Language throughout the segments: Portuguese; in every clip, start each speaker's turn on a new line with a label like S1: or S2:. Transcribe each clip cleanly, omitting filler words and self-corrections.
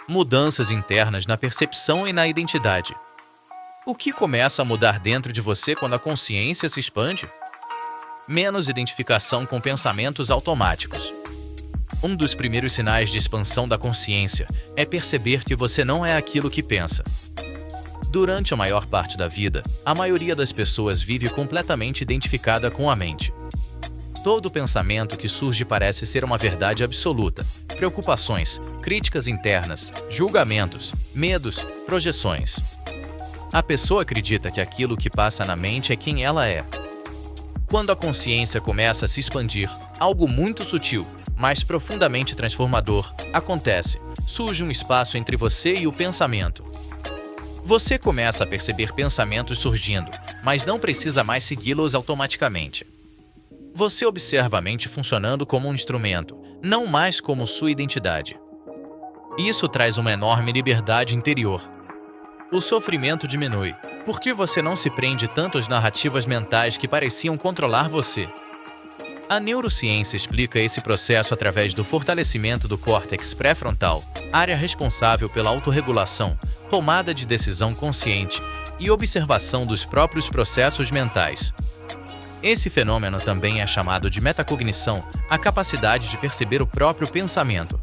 S1: Mudanças internas na percepção e na identidade. O que começa a mudar dentro de você quando a consciência se expande? Menos identificação com pensamentos automáticos. Um dos primeiros sinais de expansão da consciência é perceber que você não é aquilo que pensa. Durante a maior parte da vida, a maioria das pessoas vive completamente identificada com a mente. Todo pensamento que surge parece ser uma verdade absoluta. Preocupações, críticas internas, julgamentos, medos, projeções. A pessoa acredita que aquilo que passa na mente é quem ela é. Quando a consciência começa a se expandir, algo muito sutil, mas profundamente transformador, acontece. Surge um espaço entre você e o pensamento. Você começa a perceber pensamentos surgindo, mas não precisa mais segui-los automaticamente. Você observa a mente funcionando como um instrumento, não mais como sua identidade. Isso traz uma enorme liberdade interior. O sofrimento diminui, porque você não se prende tanto às narrativas mentais que pareciam controlar você. A neurociência explica esse processo através do fortalecimento do córtex pré-frontal, área responsável pela autorregulação, tomada de decisão consciente e observação dos próprios processos mentais. Esse fenômeno também é chamado de metacognição, a capacidade de perceber o próprio pensamento.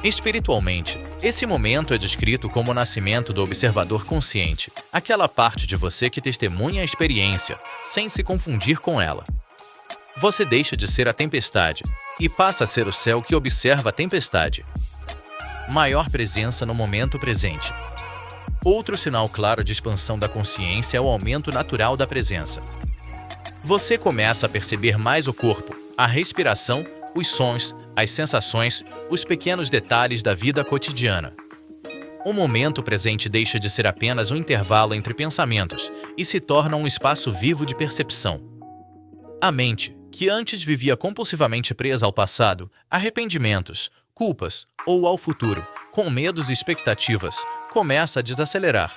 S1: Espiritualmente, esse momento é descrito como o nascimento do observador consciente, aquela parte de você que testemunha a experiência, sem se confundir com ela. Você deixa de ser a tempestade e passa a ser o céu que observa a tempestade. Maior presença no momento presente. Outro sinal claro de expansão da consciência é o aumento natural da presença. Você começa a perceber mais o corpo, a respiração, os sons, as sensações, os pequenos detalhes da vida cotidiana. O momento presente deixa de ser apenas um intervalo entre pensamentos e se torna um espaço vivo de percepção. A mente, que antes vivia compulsivamente presa ao passado, arrependimentos, culpas ou ao futuro, com medos e expectativas, começa a desacelerar.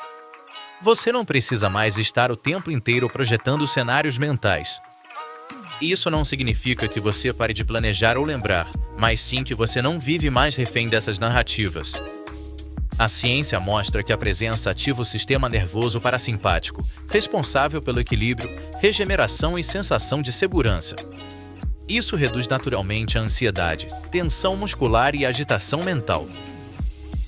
S1: Você não precisa mais estar o tempo inteiro projetando cenários mentais. Isso não significa que você pare de planejar ou lembrar, mas sim que você não vive mais refém dessas narrativas. A ciência mostra que a presença ativa o sistema nervoso parasimpático, responsável pelo equilíbrio, regeneração e sensação de segurança. Isso reduz naturalmente a ansiedade, tensão muscular e agitação mental.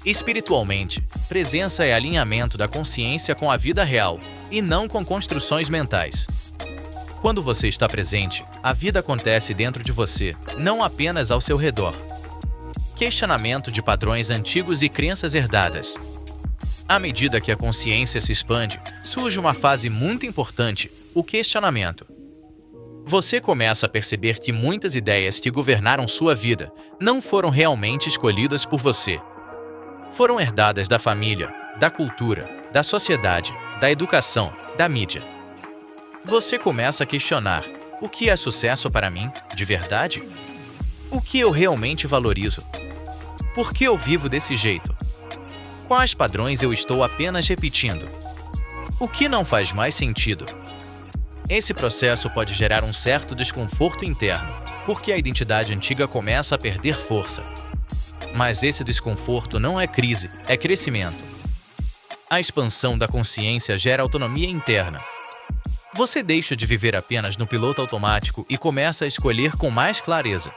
S1: Espiritualmente, presença é alinhamento da consciência com a vida real, e não com construções mentais. Quando você está presente, a vida acontece dentro de você, não apenas ao seu redor. Questionamento de padrões antigos e crenças herdadas. À medida que a consciência se expande, surge uma fase muito importante, o questionamento. Você começa a perceber que muitas ideias que governaram sua vida não foram realmente escolhidas por você. Foram herdadas da família, da cultura, da sociedade, da educação, da mídia. Você começa a questionar: o que é sucesso para mim, de verdade? O que eu realmente valorizo? Por que eu vivo desse jeito? Quais padrões eu estou apenas repetindo? O que não faz mais sentido? Esse processo pode gerar um certo desconforto interno, porque a identidade antiga começa a perder força. Mas esse desconforto não é crise, é crescimento. A expansão da consciência gera autonomia interna. Você deixa de viver apenas no piloto automático e começa a escolher com mais clareza.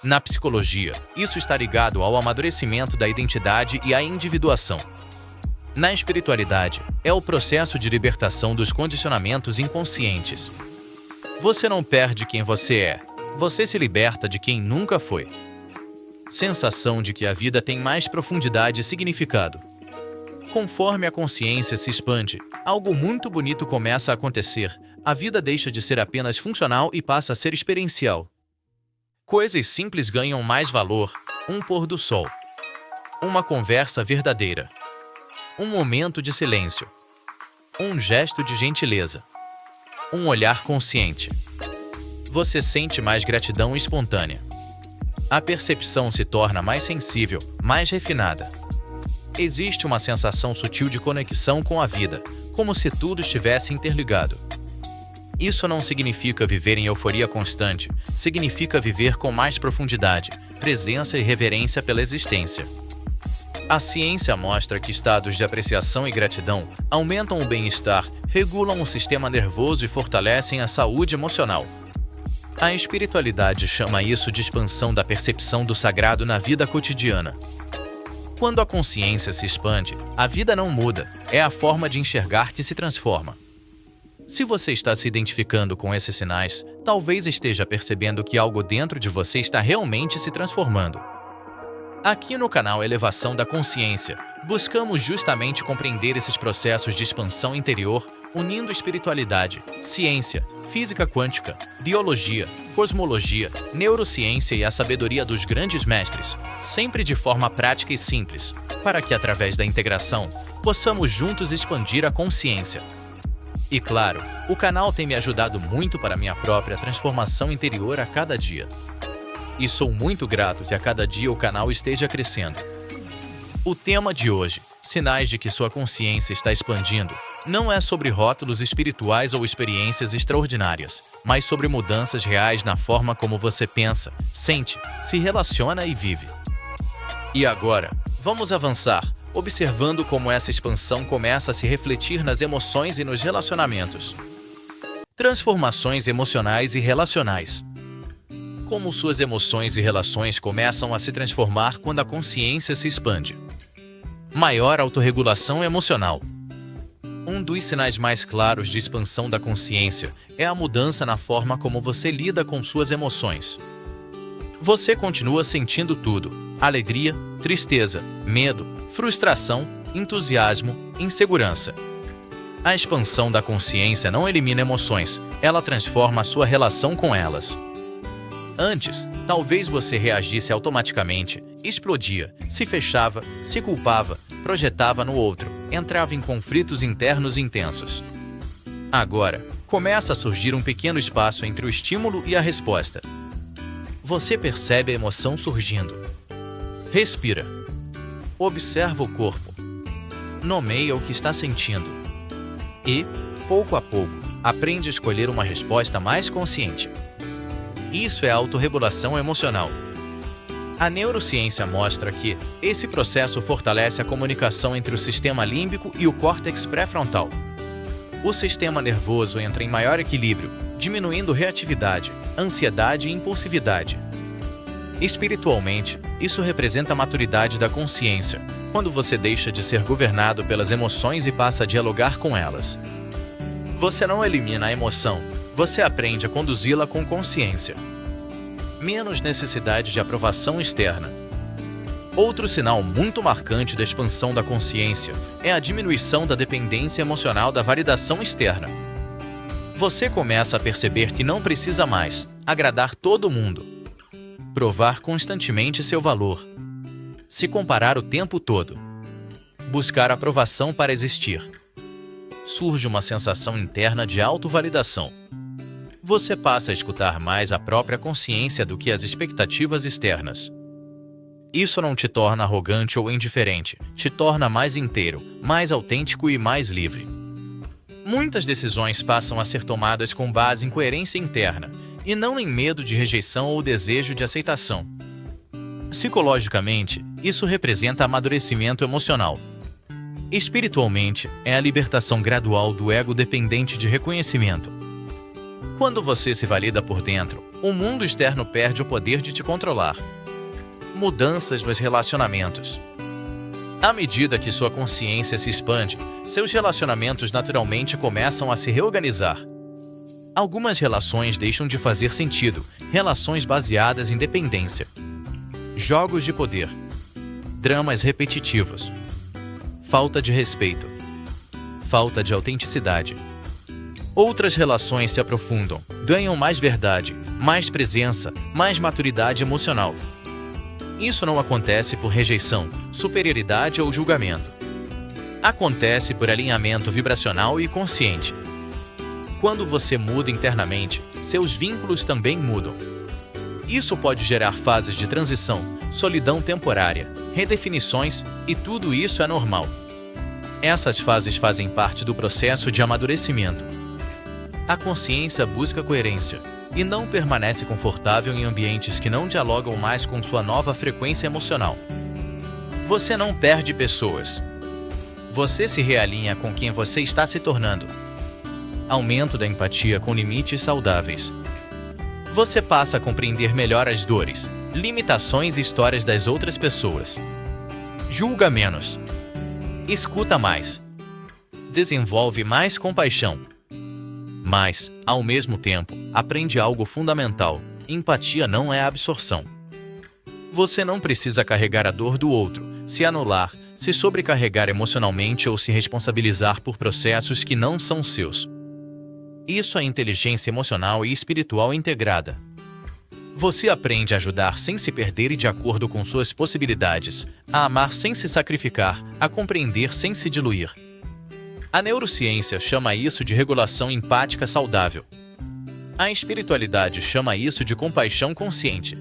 S1: Na psicologia, isso está ligado ao amadurecimento da identidade e à individuação. Na espiritualidade, é o processo de libertação dos condicionamentos inconscientes. Você não perde quem você é, você se liberta de quem nunca foi. Sensação de que a vida tem mais profundidade e significado. Conforme a consciência se expande, algo muito bonito começa a acontecer. A vida deixa de ser apenas funcional e passa a ser experiencial. Coisas simples ganham mais valor: um pôr do sol, uma conversa verdadeira, um momento de silêncio, um gesto de gentileza, um olhar consciente. Você sente mais gratidão espontânea. A percepção se torna mais sensível, mais refinada. Existe uma sensação sutil de conexão com a vida, como se tudo estivesse interligado. Isso não significa viver em euforia constante, significa viver com mais profundidade, presença e reverência pela existência. A ciência mostra que estados de apreciação e gratidão aumentam o bem-estar, regulam o sistema nervoso e fortalecem a saúde emocional. A espiritualidade chama isso de expansão da percepção do sagrado na vida cotidiana. Quando a consciência se expande, a vida não muda, é a forma de enxergar que se transforma. Se você está se identificando com esses sinais, talvez esteja percebendo que algo dentro de você está realmente se transformando. Aqui no canal Elevação da Consciência, buscamos justamente compreender esses processos de expansão interior, unindo espiritualidade, ciência, física quântica, biologia, cosmologia, neurociência e a sabedoria dos grandes mestres, sempre de forma prática e simples, para que, através da integração, possamos juntos expandir a consciência. E claro, o canal tem me ajudado muito para minha própria transformação interior a cada dia. E sou muito grato que a cada dia o canal esteja crescendo. O tema de hoje, sinais de que sua consciência está expandindo, não é sobre rótulos espirituais ou experiências extraordinárias, mas sobre mudanças reais na forma como você pensa, sente, se relaciona e vive. E agora, vamos avançar, observando como essa expansão começa a se refletir nas emoções e nos relacionamentos. Transformações emocionais e relacionais. Como suas emoções e relações começam a se transformar quando a consciência se expande. Maior autorregulação emocional. Um dos sinais mais claros de expansão da consciência é a mudança na forma como você lida com suas emoções. Você continua sentindo tudo: alegria, tristeza, medo, frustração, entusiasmo, insegurança. A expansão da consciência não elimina emoções, ela transforma a sua relação com elas. Antes, talvez você reagisse automaticamente, explodia, se fechava, se culpava, projetava no outro, entrava em conflitos internos intensos. Agora, começa a surgir um pequeno espaço entre o estímulo e a resposta. Você percebe a emoção surgindo. Respira. Observa o corpo. Nomeia o que está sentindo. E, pouco a pouco, aprende a escolher uma resposta mais consciente. Isso é autorregulação emocional. A neurociência mostra que esse processo fortalece a comunicação entre o sistema límbico e o córtex pré-frontal. O sistema nervoso entra em maior equilíbrio, diminuindo reatividade, ansiedade e impulsividade. Espiritualmente, isso representa a maturidade da consciência, quando você deixa de ser governado pelas emoções e passa a dialogar com elas. Você não elimina a emoção, você aprende a conduzi-la com consciência. Menos necessidade de aprovação externa. Outro sinal muito marcante da expansão da consciência é a diminuição da dependência emocional da validação externa. Você começa a perceber que não precisa mais agradar todo mundo, provar constantemente seu valor, se comparar o tempo todo, buscar aprovação para existir. Surge uma sensação interna de autovalidação. Você passa a escutar mais a própria consciência do que as expectativas externas. Isso não te torna arrogante ou indiferente, te torna mais inteiro, mais autêntico e mais livre. Muitas decisões passam a ser tomadas com base em coerência interna, e não em medo de rejeição ou desejo de aceitação. Psicologicamente, isso representa amadurecimento emocional. Espiritualmente, é a libertação gradual do ego dependente de reconhecimento. Quando você se valida por dentro, o mundo externo perde o poder de te controlar. Mudanças nos relacionamentos. À medida que sua consciência se expande, seus relacionamentos naturalmente começam a se reorganizar. Algumas relações deixam de fazer sentido, relações baseadas em dependência. Jogos de poder. Dramas repetitivos. Falta de respeito. Falta de autenticidade. Outras relações se aprofundam, ganham mais verdade, mais presença, mais maturidade emocional. Isso não acontece por rejeição, superioridade ou julgamento. Acontece por alinhamento vibracional e consciente. Quando você muda internamente, seus vínculos também mudam. Isso pode gerar fases de transição, solidão temporária, redefinições, e tudo isso é normal. Essas fases fazem parte do processo de amadurecimento. A consciência busca coerência e não permanece confortável em ambientes que não dialogam mais com sua nova frequência emocional. Você não perde pessoas. Você se realinha com quem você está se tornando. Aumento da empatia com limites saudáveis. Você passa a compreender melhor as dores, limitações e histórias das outras pessoas. Julga menos. Escuta mais. Desenvolve mais compaixão. Mas, ao mesmo tempo, aprende algo fundamental: empatia não é absorção. Você não precisa carregar a dor do outro, se anular, se sobrecarregar emocionalmente ou se responsabilizar por processos que não são seus. Isso é inteligência emocional e espiritual integrada. Você aprende a ajudar sem se perder e de acordo com suas possibilidades, a amar sem se sacrificar, a compreender sem se diluir. A neurociência chama isso de regulação empática saudável. A espiritualidade chama isso de compaixão consciente.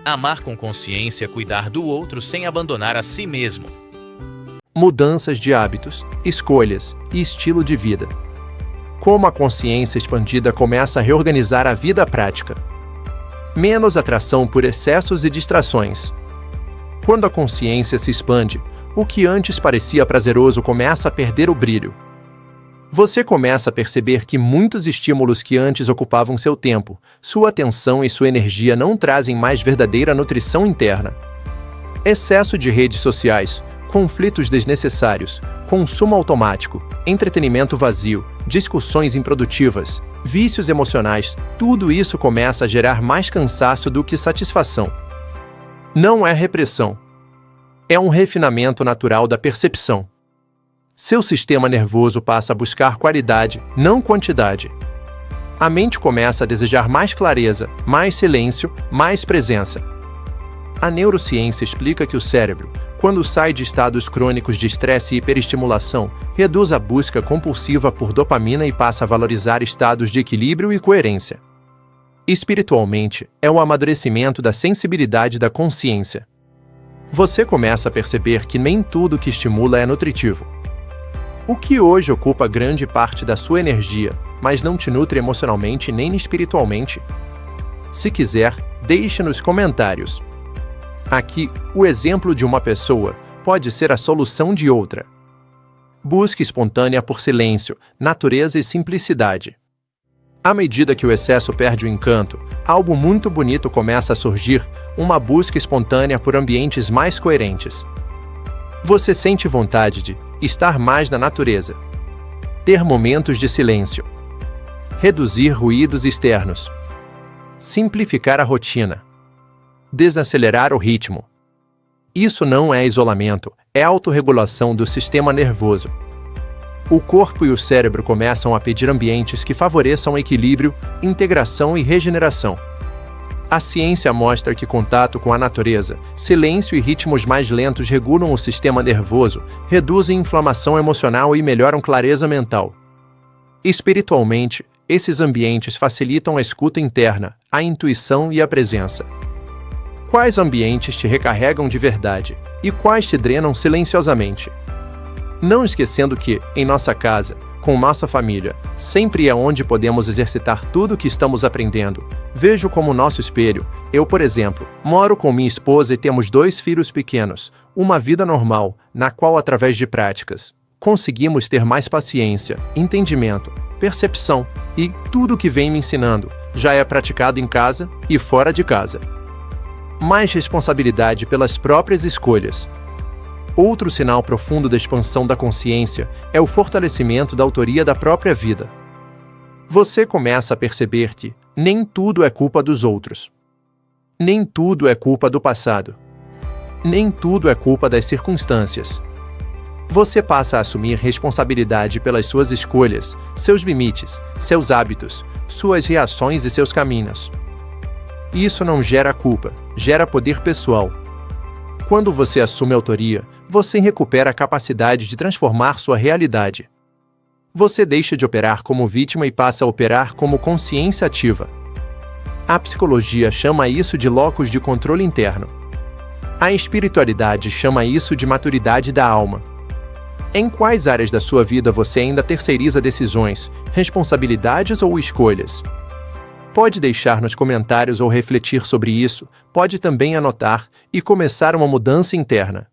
S1: Amar com consciência é cuidar do outro sem abandonar a si mesmo.
S2: Mudanças de hábitos, escolhas e estilo de vida. Como a consciência expandida começa a reorganizar a vida prática. Menos atração por excessos e distrações. Quando a consciência se expande, o que antes parecia prazeroso começa a perder o brilho. Você começa a perceber que muitos estímulos que antes ocupavam seu tempo, sua atenção e sua energia não trazem mais verdadeira nutrição interna. Excesso de redes sociais, conflitos desnecessários, consumo automático, entretenimento vazio, discussões improdutivas, vícios emocionais, tudo isso começa a gerar mais cansaço do que satisfação. Não é repressão. É um refinamento natural da percepção. Seu sistema nervoso passa a buscar qualidade, não quantidade. A mente começa a desejar mais clareza, mais silêncio, mais presença. A neurociência explica que o cérebro, quando sai de estados crônicos de estresse e hiperestimulação, reduz a busca compulsiva por dopamina e passa a valorizar estados de equilíbrio e coerência. Espiritualmente, é o amadurecimento da sensibilidade da consciência. Você começa a perceber que nem tudo que estimula é nutritivo. O que hoje ocupa grande parte da sua energia, mas não te nutre emocionalmente nem espiritualmente? Se quiser, deixe nos comentários. Aqui, o exemplo de uma pessoa pode ser a solução de outra. Busca espontânea por silêncio, natureza e simplicidade. À medida que o excesso perde o encanto, algo muito bonito começa a surgir, uma busca espontânea por ambientes mais coerentes. Você sente vontade de estar mais na natureza, ter momentos de silêncio, reduzir ruídos externos, simplificar a rotina, desacelerar o ritmo. Isso não é isolamento, é autorregulação do sistema nervoso. O corpo e o cérebro começam a pedir ambientes que favoreçam equilíbrio, integração e regeneração. A ciência mostra que contato com a natureza, silêncio e ritmos mais lentos regulam o sistema nervoso, reduzem inflamação emocional e melhoram clareza mental. Espiritualmente, esses ambientes facilitam a escuta interna, a intuição e a presença. Quais ambientes te recarregam de verdade e quais te drenam silenciosamente? Não esquecendo que, em nossa casa, com nossa família, sempre é onde podemos exercitar tudo o que estamos aprendendo. Vejo como nosso espelho. Eu, por exemplo, moro com minha esposa e temos 2 filhos pequenos, uma vida normal, na qual, através de práticas, conseguimos ter mais paciência, entendimento, percepção e tudo o que vem me ensinando já é praticado em casa e fora de casa. Mais responsabilidade pelas próprias escolhas. Outro sinal profundo da expansão da consciência é o fortalecimento da autoria da própria vida. Você começa a perceber que nem tudo é culpa dos outros. Nem tudo é culpa do passado. Nem tudo é culpa das circunstâncias. Você passa a assumir responsabilidade pelas suas escolhas, seus limites, seus hábitos, suas reações e seus caminhos. Isso não gera culpa, gera poder pessoal. Quando você assume autoria, você recupera a capacidade de transformar sua realidade. Você deixa de operar como vítima e passa a operar como consciência ativa. A psicologia chama isso de locus de controle interno. A espiritualidade chama isso de maturidade da alma. Em quais áreas da sua vida você ainda terceiriza decisões, responsabilidades ou escolhas? Pode deixar nos comentários ou refletir sobre isso, pode também anotar e começar uma mudança interna.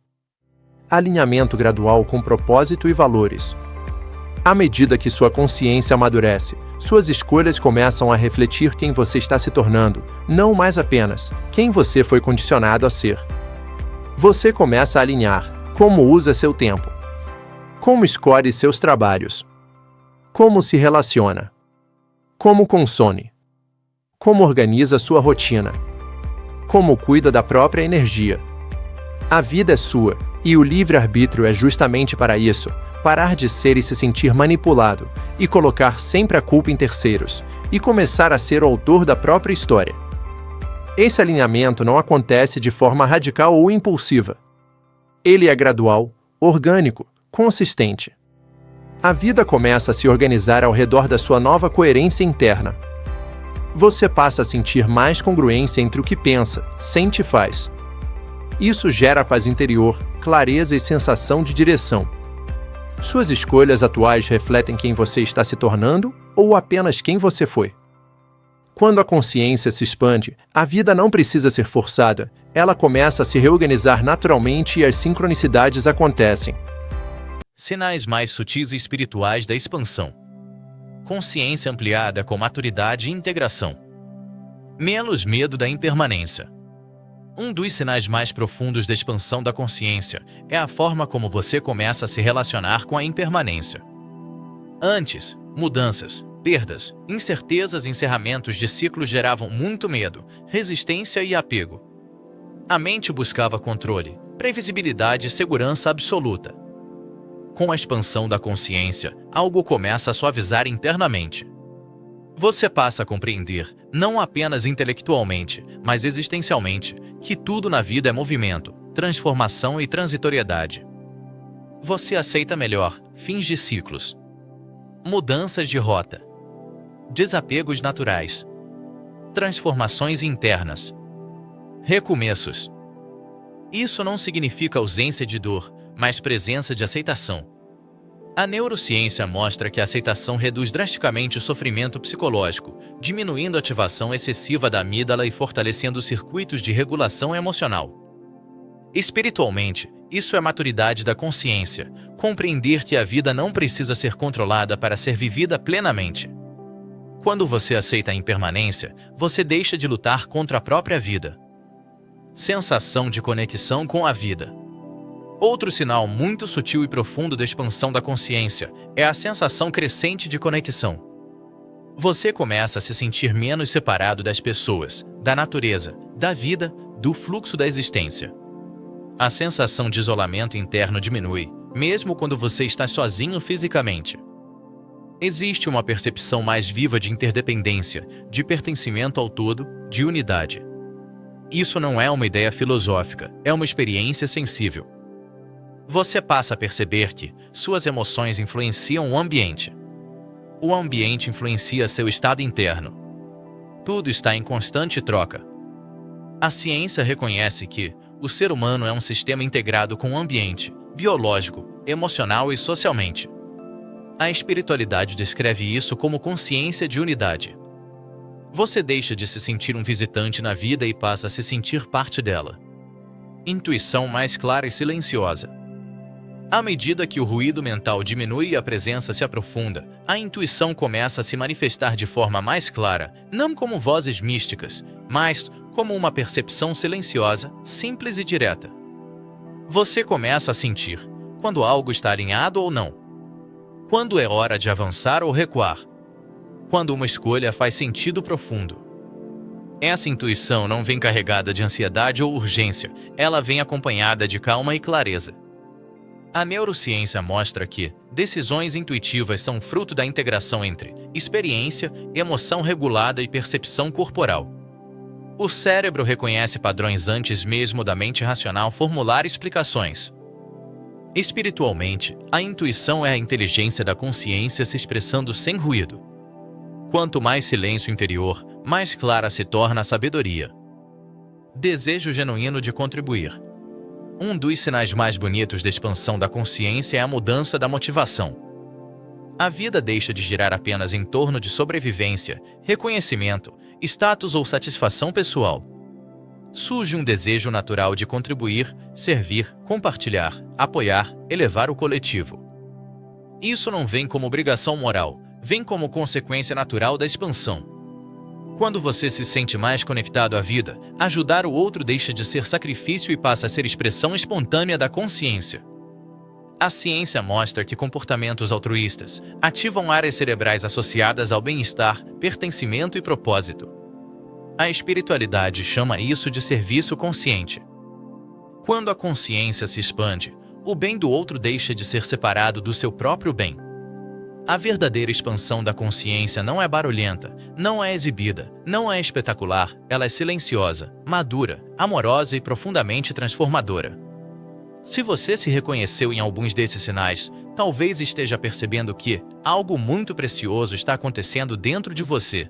S2: alinhamento gradual com propósito e valores. À medida que sua consciência amadurece, suas escolhas começam a refletir quem você está se tornando, não mais apenas quem você foi condicionado a ser. Você começa a alinhar como usa seu tempo, como escolhe seus trabalhos, como se relaciona, como consome, como organiza sua rotina, como cuida da própria energia. A vida é sua, e o livre-arbítrio é justamente para isso: parar de ser e se sentir manipulado, e colocar sempre a culpa em terceiros, e começar a ser o autor da própria história. Esse alinhamento não acontece de forma radical ou impulsiva. Ele é gradual, orgânico, consistente. A vida começa a se organizar ao redor da sua nova coerência interna. Você passa a sentir mais congruência entre o que pensa, sente e faz. Isso gera paz interior, clareza e sensação de direção. Suas escolhas atuais refletem quem você está se tornando ou apenas quem você foi? Quando a consciência se expande, a vida não precisa ser forçada, ela começa a se reorganizar naturalmente e as sincronicidades acontecem.
S1: Sinais mais sutis e espirituais da expansão. Consciência ampliada com maturidade e integração. Menos medo da impermanência. Um dos sinais mais profundos da expansão da consciência é a forma como você começa a se relacionar com a impermanência. Antes, mudanças, perdas, incertezas e encerramentos de ciclos geravam muito medo, resistência e apego. A mente buscava controle, previsibilidade e segurança absoluta. Com a expansão da consciência, algo começa a suavizar internamente. Você passa a compreender, não apenas intelectualmente, mas existencialmente, que tudo na vida é movimento, transformação e transitoriedade. Você aceita melhor fins de ciclos, mudanças de rota, desapegos naturais, transformações internas, recomeços. Isso não significa ausência de dor, mas presença de aceitação. A neurociência mostra que a aceitação reduz drasticamente o sofrimento psicológico, diminuindo a ativação excessiva da amígdala e fortalecendo circuitos de regulação emocional. Espiritualmente, isso é maturidade da consciência, compreender que a vida não precisa ser controlada para ser vivida plenamente. Quando você aceita a impermanência, você deixa de lutar contra a própria vida. Sensação de conexão com a vida. Outro sinal muito sutil e profundo da expansão da consciência é a sensação crescente de conexão. Você começa a se sentir menos separado das pessoas, da natureza, da vida, do fluxo da existência. A sensação de isolamento interno diminui, mesmo quando você está sozinho fisicamente. Existe uma percepção mais viva de interdependência, de pertencimento ao todo, de unidade. Isso não é uma ideia filosófica, é uma experiência sensível. Você passa a perceber que suas emoções influenciam o ambiente. O ambiente influencia seu estado interno. Tudo está em constante troca. A ciência reconhece que o ser humano é um sistema integrado com o ambiente, biológico, emocional e socialmente. A espiritualidade descreve isso como consciência de unidade. Você deixa de se sentir um visitante na vida e passa a se sentir parte dela. Intuição mais clara e silenciosa. À medida que o ruído mental diminui e a presença se aprofunda, a intuição começa a se manifestar de forma mais clara, não como vozes místicas, mas como uma percepção silenciosa, simples e direta. Você começa a sentir quando algo está alinhado ou não, quando é hora de avançar ou recuar, quando uma escolha faz sentido profundo. Essa intuição não vem carregada de ansiedade ou urgência, ela vem acompanhada de calma e clareza. A neurociência mostra que decisões intuitivas são fruto da integração entre experiência, emoção regulada e percepção corporal. O cérebro reconhece padrões antes mesmo da mente racional formular explicações. Espiritualmente, a intuição é a inteligência da consciência se expressando sem ruído. Quanto mais silêncio interior, mais clara se torna a sabedoria. Desejo genuíno de contribuir. Um dos sinais mais bonitos da expansão da consciência é a mudança da motivação. A vida deixa de girar apenas em torno de sobrevivência, reconhecimento, status ou satisfação pessoal. surge um desejo natural de contribuir, servir, compartilhar, apoiar, elevar o coletivo. Isso não vem como obrigação moral, vem como consequência natural da expansão. Quando você se sente mais conectado à vida, ajudar o outro deixa de ser sacrifício e passa a ser expressão espontânea da consciência. A ciência mostra que comportamentos altruístas ativam áreas cerebrais associadas ao bem-estar, pertencimento e propósito. A espiritualidade chama isso de serviço consciente. Quando a consciência se expande, o bem do outro deixa de ser separado do seu próprio bem. A verdadeira expansão da consciência não é barulhenta, não é exibida, não é espetacular, ela é silenciosa, madura, amorosa e profundamente transformadora. Se você se reconheceu em alguns desses sinais, talvez esteja percebendo que algo muito precioso está acontecendo dentro de você.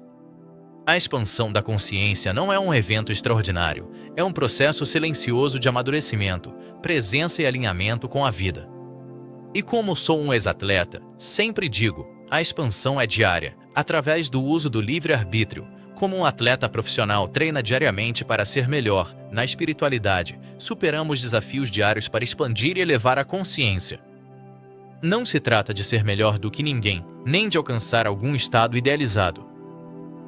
S1: A expansão da consciência não é um evento extraordinário, é um processo silencioso de amadurecimento, presença e alinhamento com a vida. E como sou um ex-atleta, sempre digo, a expansão é diária, através do uso do livre-arbítrio. Como um atleta profissional treina diariamente para ser melhor, na espiritualidade, superamos desafios diários para expandir e elevar a consciência. Não se trata de ser melhor do que ninguém, nem de alcançar algum estado idealizado.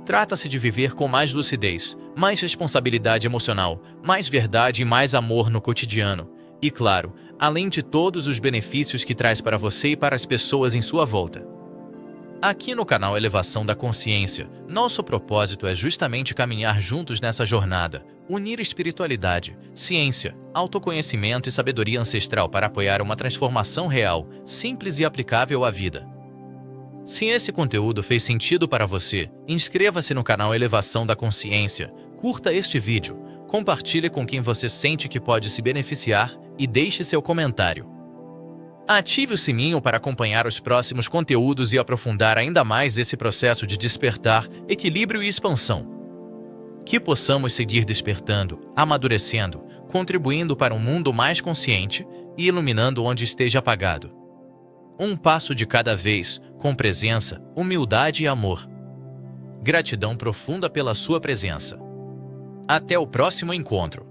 S1: Trata-se de viver com mais lucidez, mais responsabilidade emocional, mais verdade e mais amor no cotidiano. E claro, além de todos os benefícios que traz para você e para as pessoas em sua volta. Aqui no canal Elevação da Consciência, nosso propósito é justamente caminhar juntos nessa jornada, unir espiritualidade, ciência, autoconhecimento e sabedoria ancestral para apoiar uma transformação real, simples e aplicável à vida. Se esse conteúdo fez sentido para você, inscreva-se no canal Elevação da Consciência, curta este vídeo, compartilhe com quem você sente que pode se beneficiar e deixe seu comentário. Ative o sininho para acompanhar os próximos conteúdos e aprofundar ainda mais esse processo de despertar, equilíbrio e expansão. Que possamos seguir despertando, amadurecendo, contribuindo para um mundo mais consciente e iluminando onde esteja apagado. Um passo de cada vez, com presença, humildade e amor. Gratidão profunda pela sua presença. Até o próximo encontro.